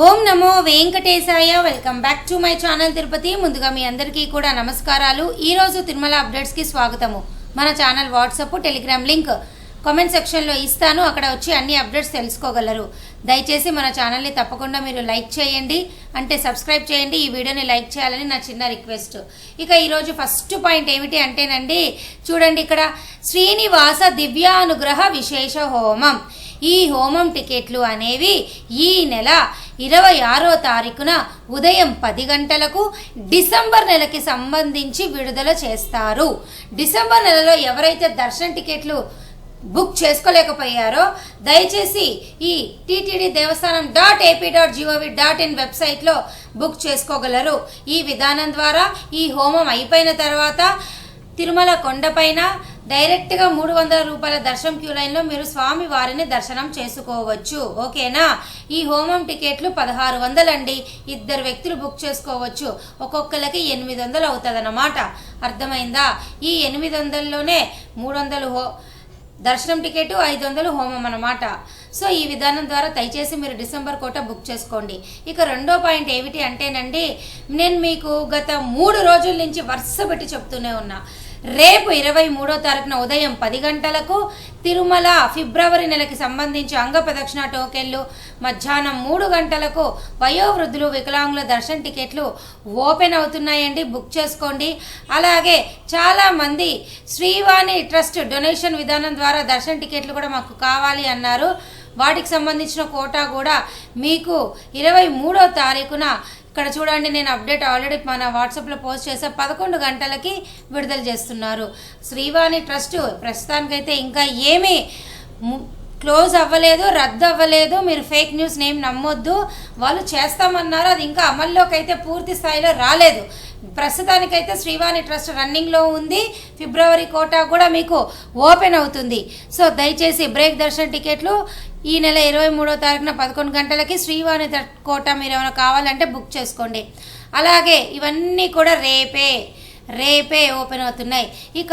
Om Namo Venkatesaya. Welcome back to my channel Tirupati. ముందుగా మీ అందరికీ కూడా నమస్కారాలు. ఈరోజు తిరుమల అప్డేట్స్కి స్వాగతము. మన channel WhatsApp Telegram link comment సెక్షన్లో ఇస్తాను, అక్కడ వచ్చి అన్ని అప్డేట్స్ తెలుసుకోగలరు. దయచేసి మన ఛానల్ని తప్పకుండా మీరు లైక్ చేయండి, అంటే సబ్స్క్రైబ్ చేయండి. ఈ వీడియోని లైక్ చేయాలని నా చిన్న రిక్వెస్ట్. ఇక ఈరోజు ఫస్ట్ పాయింట్ ఏమిటి అంటేనండి, చూడండి ఇక్కడ శ్రీనివాస దివ్యానుగ్రహ విశేష హోమం. ఈ హోమం టికెట్లు అనేవి ఈ నెల 26వ తారీఖున ఉదయం 10 గంటలకు డిసెంబర్ నెలకి సంబంధించి విడుదల చేస్తారు. డిసెంబర్ నెలలో ఎవరైతే దర్శన టికెట్లు బుక్ చేసుకోలేకపోయారో దయచేసి ఈ టీటీడీ దేవస్థానం .ap.gov.in వెబ్సైట్లో బుక్ చేసుకోగలరు. ఈ విధానం ద్వారా ఈ హోమం అయిపోయిన తర్వాత తిరుమల కొండపైన డైరెక్ట్గా 300 రూపాయల దర్శనం క్యూ లైన్లో మీరు స్వామి వారిని దర్శనం చేసుకోవచ్చు. ఓకేనా? ఈ హోమం టికెట్లు 1600 అండి. 2 వ్యక్తులు బుక్ చేసుకోవచ్చు. ఒక్కొక్కరికి 800 అవుతుంది అన్నమాట. అర్థమైందా? ఈ 800లోనే 300 దర్శనం టికెట్, 500 హోమం అన్నమాట. సో ఈ విధానం ద్వారా దయచేసి మీరు డిసెంబర్ కోట బుక్ చేసుకోండి. ఇక రెండో పాయింట్ ఏమిటి అంటేనండి, నేను మీకు గత 3 రోజుల నుంచి వరుస పెట్టి చెప్తూనే ఉన్నా. రేపు 23వ తారీఖున ఉదయం 10 గంటలకు తిరుమల ఫిబ్రవరి నెలకి సంబంధించి అంగ ప్రదక్షిణ టోకెన్లు, మధ్యాహ్నం 3 గంటలకు వయోవృద్ధులు వికలాంగుల దర్శన టికెట్లు ఓపెన్ అవుతున్నాయండి. బుక్ చేసుకోండి. అలాగే చాలామంది శ్రీవాణి ట్రస్ట్ డొనేషన్ విధానం ద్వారా దర్శన టికెట్లు కూడా మాకు కావాలి అన్నారు. వాటికి సంబంధించిన కోటా కూడా మీకు 23వ తారీఖున ఇక్కడ చూడండి, నేను అప్డేట్ ఆల్రెడీ మన వాట్సాప్లో పోస్ట్ చేసా, 11 గంటలకి విడుదల చేస్తున్నారు. శ్రీవాణి ట్రస్ట్ ప్రస్తుతానికైతే ఇంకా ఏమీ క్లోజ్ అవ్వలేదు, రద్దు అవ్వలేదు. మీరు ఫేక్ న్యూస్ నేమ్ నమ్మొద్దు. వాళ్ళు చేస్తామన్నారు, అది ఇంకా అమల్లోకి అయితే పూర్తి స్థాయిలో రాలేదు. ప్రస్తుతానికైతే శ్రీవాణి ట్రస్ట్ రన్నింగ్లో ఉంది. ఫిబ్రవరి కోటా కూడా మీకు ఓపెన్ అవుతుంది. సో దయచేసి బ్రేక్ దర్శన టికెట్లు ఈ నెల 23వ తారీఖున 11 గంటలకి శ్రీవాణి కోటా మీరు ఏమైనా కావాలంటే బుక్ చేసుకోండి. అలాగే ఇవన్నీ కూడా రేపే ఓపెన్ అవుతున్నాయి. ఇక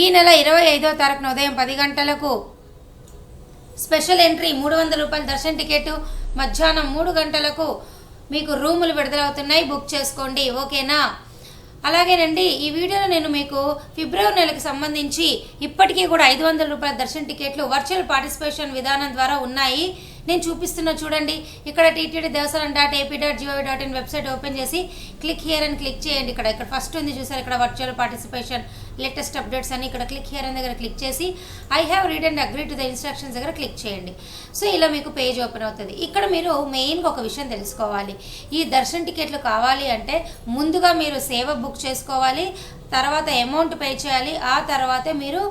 ఈ నెల 25వ తారీఖున ఉదయం 10 గంటలకు స్పెషల్ ఎంట్రీ 300 రూపాయల దర్శన టికెట్, మధ్యాహ్నం 3 గంటలకు మీకు రూములు విడుదలవుతున్నాయి. బుక్ చేసుకోండి. ఓకేనా? అలాగేనండి, ఈ వీడియోలో నేను మీకు ఫిబ్రవరి నెలకు సంబంధించి ఇప్పటికీ కూడా 500 రూపాయల దర్శన టికెట్లు వర్చువల్ పార్టిసిపేషన్ విధానం ద్వారా ఉన్నాయి. నేను చూపిస్తున్నా చూడండి. ఇక్కడ టీటీడీ దేవస్థానం .ap.gov.in వెబ్సైట్ ఓపెన్ చేసి క్లిక్ హియర్ అని క్లిక్ చేయండి. ఇక్కడ ఫస్ట్ ఉంది చూసారు, ఇక్కడ వర్చువల్ పార్టిసిపేషన్ లేటెస్ట్ అప్డేట్స్ అని. ఇక్కడ క్లిక్ హియర్ అని దగ్గర క్లిక్ చేసి I have read and agree to the instructions దగ్గర క్లిక్ చేయండి. సో ఇలా మీకు పేజ్ ఓపెన్ అవుతుంది. ఇక్కడ మీరు మెయిన్గా ఒక విషయం తెలుసుకోవాలి. ఈ దర్శన టికెట్లు కావాలి అంటే ముందుగా మీరు సేవ బుక్ చేసుకోవాలి, తర్వాత అమౌంట్ పే చేయాలి, ఆ తర్వాతే మీరు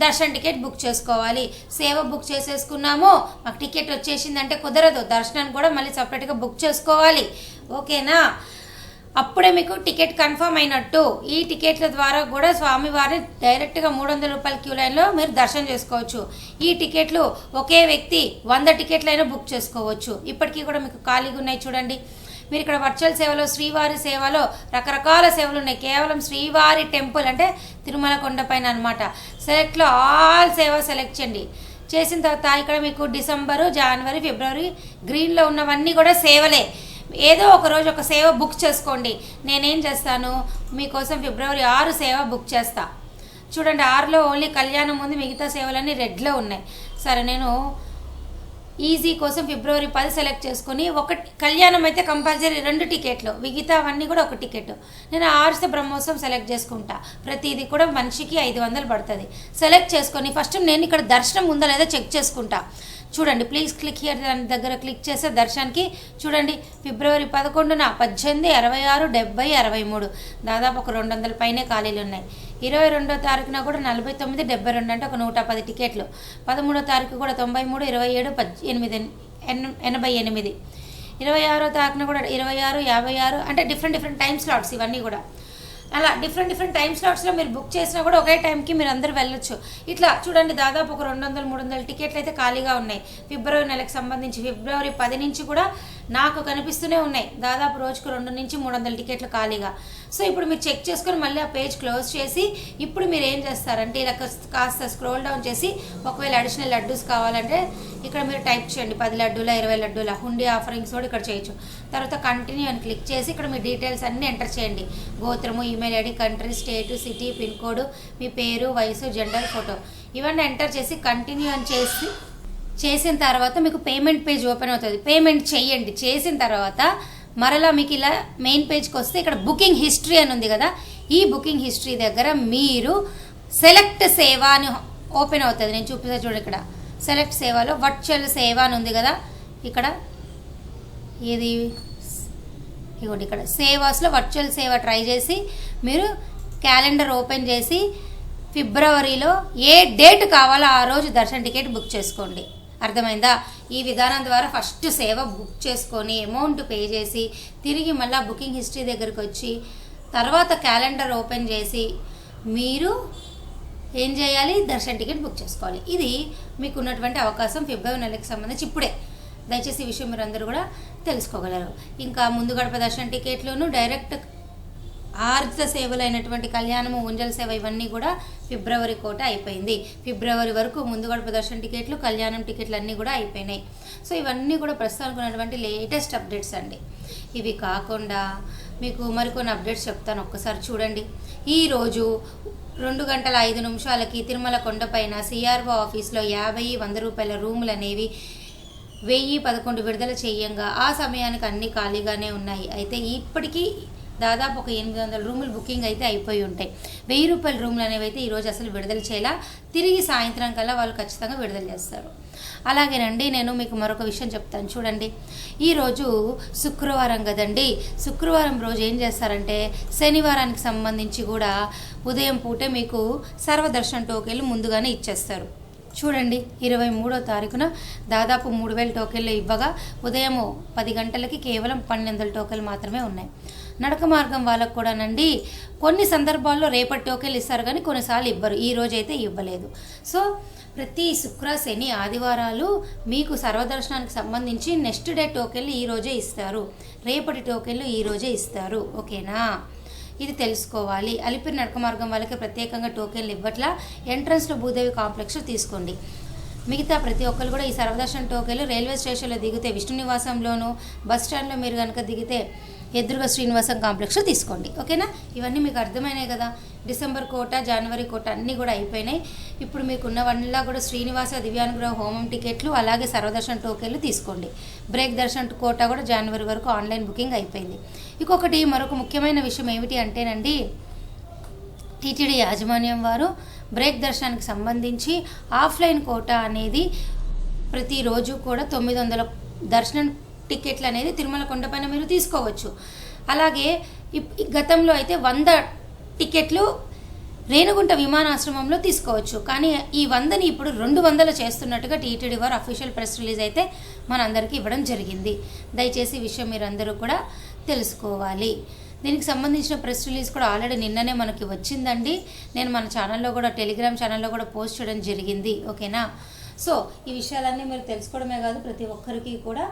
దర్శన టికెట్ బుక్ చేసుకోవాలి. సేవ బుక్ చేసేసుకున్నాము, మాకు టికెట్ వచ్చేసిందంటే కుదరదు. దర్శనాన్ని కూడా మళ్ళీ సపరేట్గా బుక్ చేసుకోవాలి. ఓకేనా? అప్పుడే మీకు టికెట్ కన్ఫర్మ్ అయినట్టు. ఈ టికెట్ల ద్వారా కూడా స్వామివారిని డైరెక్ట్గా 300 రూపాయల క్యూ లైన్లో మీరు దర్శనం చేసుకోవచ్చు. ఈ టికెట్లు ఒకే వ్యక్తి 100 టికెట్లైనా బుక్ చేసుకోవచ్చు. ఇప్పటికీ కూడా మీకు ఖాళీగా ఉన్నాయి చూడండి. మీరు ఇక్కడ వర్చువల్ సేవలో శ్రీవారి సేవలో రకరకాల సేవలు ఉన్నాయి. కేవలం శ్రీవారి టెంపుల్ అంటే తిరుమల కొండపైన అనమాట. సెలెక్ట్లో ఆల్ సేవ సెలెక్ట్ చేయండి. చేసిన తర్వాత ఇక్కడ మీకు డిసెంబరు, జనవరి, ఫిబ్రవరి గ్రీన్లో ఉన్నవన్నీ కూడా సేవలే. ఏదో ఒక రోజు ఒక సేవ బుక్ చేసుకోండి. నేనేం చేస్తాను మీకోసం ఫిబ్రవరి 6 సేవ బుక్ చేస్తా. చూడండి, 6లో ఓన్లీ కళ్యాణం ఉంది, మిగతా సేవలన్నీ రెడ్లో ఉన్నాయి. సరే, నేను ఈజీ కోసం ఫిబ్రవరి 10 సెలెక్ట్ చేసుకుని ఒక కళ్యాణం అయితే కంపల్సరీ 2 టికెట్లు, మిగతా అవన్నీ కూడా ఒక టికెట్. నేను ఆర్స బ్రహ్మోత్సవం సెలెక్ట్ చేసుకుంటా. ప్రతిదీ కూడా మనిషికి 500 పడుతుంది. సెలెక్ట్ చేసుకొని ఫస్ట్ నేను ఇక్కడ దర్శనం ఉందా లేదా చెక్ చేసుకుంటా. చూడండి, ప్లీజ్ క్లిక్ హియర్ దాని దగ్గర క్లిక్ చేస్తే దర్శనానికి చూడండి, ఫిబ్రవరి 11న 18, 66, 70, 63 దాదాపు ఒక 200 పైనే ఖాళీలు ఉన్నాయి. 22వ తారీఖున కూడా 49, 72 అంటే ఒక 110 టికెట్లు. 13వ తారీఖు కూడా 93, 27, 8, 88. 26వ తారీఖున కూడా 26, 56 అంటే డిఫరెంట్ టైం స్లాట్స్ ఇవన్నీ కూడా. అలా డిఫరెంట్ టైం స్లాట్స్లో మీరు బుక్ చేసినా కూడా ఒకే టైంకి మీరు అందరూ వెళ్ళొచ్చు. ఇట్లా చూడండి, దాదాపు ఒక 200, 300 టికెట్లు అయితే ఖాళీగా ఉన్నాయి. ఫిబ్రవరి నెలకు సంబంధించి ఫిబ్రవరి 10 నుంచి కూడా నాకు కనిపిస్తూనే ఉన్నాయి దాదాపు రోజుకు 200 నుంచి 300 టికెట్లు ఖాళీగా. సో ఇప్పుడు మీరు చెక్ చేసుకొని మళ్ళీ ఆ పేజ్ క్లోజ్ చేసి ఇప్పుడు మీరు ఏం చేస్తారంటే ఇలా కాస్త స్క్రోల్ డౌన్ చేసి ఒకవేళ అడిషనల్ లడ్డూస్ కావాలంటే ఇక్కడ మీరు టైప్ చేయండి 10 లడ్డూల 20 లడ్డూల హుండీ ఆఫరింగ్స్ కూడా ఇక్కడ చేయొచ్చు. తర్వాత కంటిన్యూ అని క్లిక్ చేసి ఇక్కడ మీ డీటెయిల్స్ అన్నీ ఎంటర్ చేయండి. గోత్రము, ఈమెయిల్ ఐడి, కంట్రీ, స్టేటు, సిటీ, పిన్ కోడ్, మీ పేరు, వయసు, జెండర్, ఫోటో ఇవన్నీ ఎంటర్ చేసి కంటిన్యూ అని చేసిన తర్వాత మీకు పేమెంట్ పేజ్ ఓపెన్ అవుతుంది. పేమెంట్ చేయండి. చేసిన తర్వాత మరలా మీకు ఇలా మెయిన్ పేజ్కి వస్తే ఇక్కడ బుకింగ్ హిస్టరీ అని ఉంది కదా, ఈ బుకింగ్ హిస్టరీ దగ్గర మీరు సెలెక్ట్ సేవ అని ఓపెన్ అవుతుంది. నేను చూపిస్తా చూడండి, ఇక్కడ సెలెక్ట్ సేవలో వర్చువల్ సేవ అని ఉంది కదా, ఇక్కడ ఇది ఇవ్వండి, ఇక్కడ సేవాస్లో వర్చువల్ సేవ ట్రై చేసి మీరు క్యాలెండర్ ఓపెన్ చేసి ఫిబ్రవరిలో ఏ డేట్ కావాలో ఆ రోజు దర్శన టికెట్ బుక్ చేసుకోండి. అర్థమైందా? ఈ విధానం ద్వారా ఫస్ట్ సేవ బుక్ చేసుకొని అమౌంట్ పే చేసి తిరిగి మళ్ళీ బుకింగ్ హిస్టరీ దగ్గరికి వచ్చి తర్వాత క్యాలెండర్ ఓపెన్ చేసి మీరు ఏం చేయాలి, దర్శన టికెట్ బుక్ చేసుకోవాలి. ఇది మీకు ఉన్నటువంటి అవకాశం ఫిబ్రవరి నెలకి సంబంధించి ఇప్పుడే. దయచేసి ఈ విషయం మీరు అందరూ కూడా తెలుసుకోగలరు. ఇంకా ముందు గడప దర్శన టికెట్లోను డైరెక్ట్ ఆర్జిత సేవలు అయినటువంటి కళ్యాణము, ఉంజల్ సేవ ఇవన్నీ కూడా ఫిబ్రవరి కోట అయిపోయింది. ఫిబ్రవరి వరకు ముందు గడప దర్శన టికెట్లు, కళ్యాణం టికెట్లు అన్నీ కూడా అయిపోయినాయి. సో ఇవన్నీ కూడా ప్రస్తుతానికి ఉన్నటువంటి లేటెస్ట్ అప్డేట్స్ అండి. ఇవి కాకుండా మీకు మరికొన్ని అప్డేట్స్ చెప్తాను, ఒక్కసారి చూడండి. ఈరోజు 2:05 తిరుమల కొండపైన సిఆర్ఓ ఆఫీస్లో 50-100 రూపాయల రూములు అనేవి 1011 విడుదల చేయంగా ఆ సమయానికి అన్నీ ఖాళీగానే ఉన్నాయి. అయితే ఇప్పటికీ దాదాపు ఒక 800 రూములు బుకింగ్ అయితే అయిపోయి ఉంటాయి. 1000 రూపాయల రూములు అనేవి అయితే ఈరోజు అసలు విడుదల చేయాల, తిరిగి సాయంత్రం కల్లా వాళ్ళు ఖచ్చితంగా విడుదల చేస్తారు. అలాగేనండి, నేను మీకు మరొక విషయం చెప్తాను చూడండి. ఈరోజు శుక్రవారం కదండి, శుక్రవారం రోజు ఏం చేస్తారంటే శనివారానికి సంబంధించి కూడా ఉదయం పూటే మీకు సర్వదర్శన టోకెన్లు ముందుగానే ఇచ్చేస్తారు. చూడండి, 23వ తారీఖున దాదాపు 3000 టోకెన్లు ఇవ్వగా ఉదయం 10 గంటలకి కేవలం 1200 టోకెన్లు మాత్రమే ఉన్నాయి. నడక మార్గం వాళ్ళకు కూడానండి కొన్ని సందర్భాల్లో రేపటి టోకెన్లు ఇస్తారు కానీ కొన్నిసార్లు ఇవ్వరు. ఈ రోజు అయితే ఇవ్వలేదు. సో ప్రతి శుక్ర, శని, ఆదివారాలు మీకు సర్వదర్శనానికి సంబంధించి నెక్స్ట్ డే టోకెన్లు ఈ రోజే ఇస్తారు, రేపటి టోకెన్లు ఈ రోజే ఇస్తారు. ఓకేనా? ఇది తెలుసుకోవాలి. అలిపిరి నడక మార్గం వాళ్ళకి ప్రత్యేకంగా టోకెన్లు ఇవ్వట్లా. ఎంట్రన్స్లో భూదేవి కాంప్లెక్స్లో తీసుకోండి. మిగతా ప్రతి ఒక్కరు కూడా ఈ సర్వదర్శన టోకెన్లు రైల్వే స్టేషన్లో దిగితే విష్ణు నివాసంలోను, బస్ స్టాండ్లో మీరు కనుక దిగితే ఎదురుగా శ్రీనివాసం కాంప్లెక్స్లో తీసుకోండి. ఓకేనా? ఇవన్నీ మీకు అర్థమైనాయి కదా. డిసెంబర్ కోట, జనవరి కోట అన్నీ కూడా అయిపోయినాయి. ఇప్పుడు మీకున్న వన్లా కూడా శ్రీనివాస దివ్యానుగ్రహ హోమం టికెట్లు అలాగే సర్వదర్శన టోకెన్లు తీసుకోండి. బ్రేక్ దర్శన్ కోట కూడా జనవరి వరకు ఆన్లైన్ బుకింగ్ అయిపోయింది. ఇంకొకటి మరొక ముఖ్యమైన విషయం ఏమిటి అంటేనండి, టీటీడీ యాజమాన్యం వారు బ్రేక్ దర్శనానికి సంబంధించి ఆఫ్లైన్ కోట అనేది ప్రతిరోజు కూడా 900 దర్శనం టికెట్లు అనేది తిరుమల కొండపైన మీరు తీసుకోవచ్చు. అలాగే గతంలో అయితే 100 టికెట్లు రేణుగుంట విమానాశ్రమంలో తీసుకోవచ్చు. కానీ ఈ 100ని ఇప్పుడు 200 చేస్తున్నట్టుగా టీటీడీ వారు అఫీషియల్ ప్రెస్ రిలీజ్ అయితే మనందరికీ ఇవ్వడం జరిగింది. దయచేసి ఈ విషయం మీరందరూ కూడా తెలుసుకోవాలి. దీనికి సంబంధించిన ప్రెస్ రిలీజ్ కూడా ఆల్రెడీ నిన్ననే మనకి వచ్చిందండి. నేను మన ఛానల్లో కూడా, టెలిగ్రామ్ ఛానల్లో కూడా పోస్ట్ చేయడం జరిగింది. ఓకేనా? సో ఈ విషయాలన్నీ మీరు తెలుసుకోవడమే కాదు ప్రతి ఒక్కరికి కూడా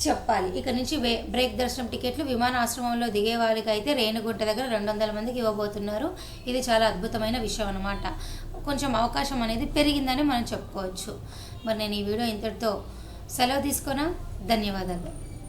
చెప్పాలి. ఇక నుంచి బ్రేక్ దర్శనం టికెట్లు విమానాశ్రమంలో దిగే వాళ్ళకి అయితే రేణుగుంట దగ్గర 200 మందికి ఇవ్వబోతున్నారు. ఇది చాలా అద్భుతమైన విషయం అన్నమాట. కొంచెం అవకాశం అనేది పెరిగిందని మనం చెప్పుకోవచ్చు. మరి నేను ఈ వీడియో ఇంతటితో సెలవు తీసుకున్నా. ధన్యవాదాలు.